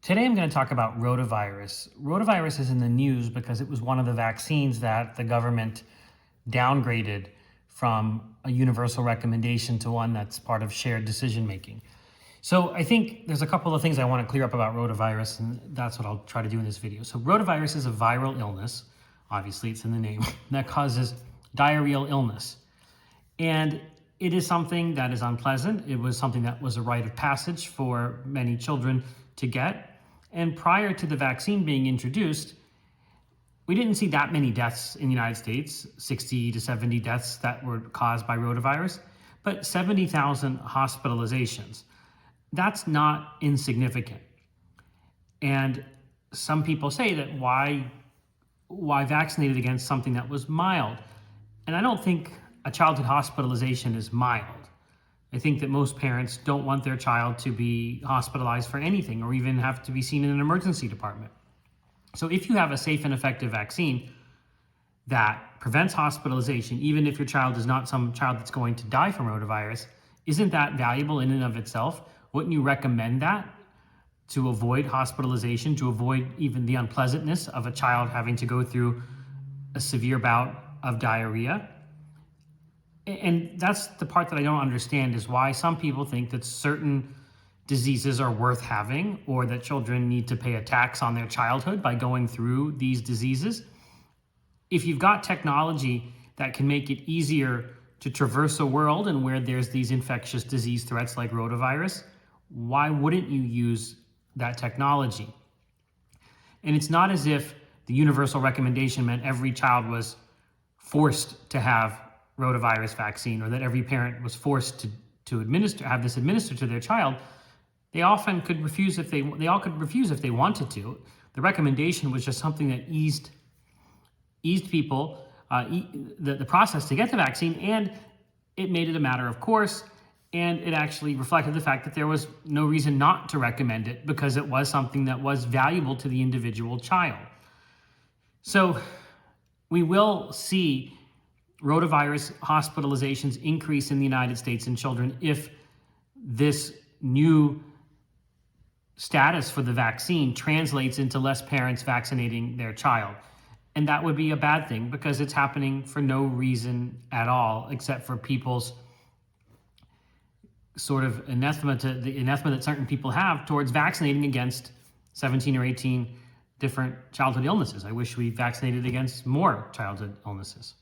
Today I'm going to talk about rotavirus. Rotavirus is in the news because it was one of the vaccines that the government downgraded from a universal recommendation to one that's part of shared decision making. So I think there's a couple of things I want to clear up about rotavirus, and that's what I'll try to do in this video. So rotavirus is a viral illness, obviously it's in the name, that causes diarrheal illness. And it is something that is unpleasant. It was something that was a rite of passage for many children to get. And prior to the vaccine being introduced, we didn't see that many deaths in the United States, 60 to 70 deaths that were caused by rotavirus, but 70,000 hospitalizations. That's not insignificant. And some people say that why vaccinate against something that was mild? And I don't think a childhood hospitalization is mild. I think that most parents don't want their child to be hospitalized for anything or even have to be seen in an emergency department. So if you have a safe and effective vaccine that prevents hospitalization, even if your child is not some child that's going to die from rotavirus, isn't that valuable in and of itself? Wouldn't you recommend that to avoid hospitalization, to avoid even the unpleasantness of a child having to go through a severe bout of diarrhea? And that's the part that I don't understand, is why some people think that certain diseases are worth having, or that children need to pay a tax on their childhood by going through these diseases. If you've got technology that can make it easier to traverse a world and where there's these infectious disease threats like rotavirus, why wouldn't you use that technology? And it's not as if the universal recommendation meant every child was forced to have rotavirus vaccine, or that every parent was forced to have this administered to their child. They often could refuse if they all could refuse if they wanted to. The recommendation was just something that eased people the process to get the vaccine, and it made it a matter of course, and it actually reflected the fact that there was no reason not to recommend it because it was something that was valuable to the individual child. So we will see rotavirus hospitalizations increase in the United States in children if this new status for the vaccine translates into less parents vaccinating their child. And that would be a bad thing because it's happening for no reason at all, except for people's sort of anathema that certain people have towards vaccinating against 17 or 18 different childhood illnesses. I wish we vaccinated against more childhood illnesses.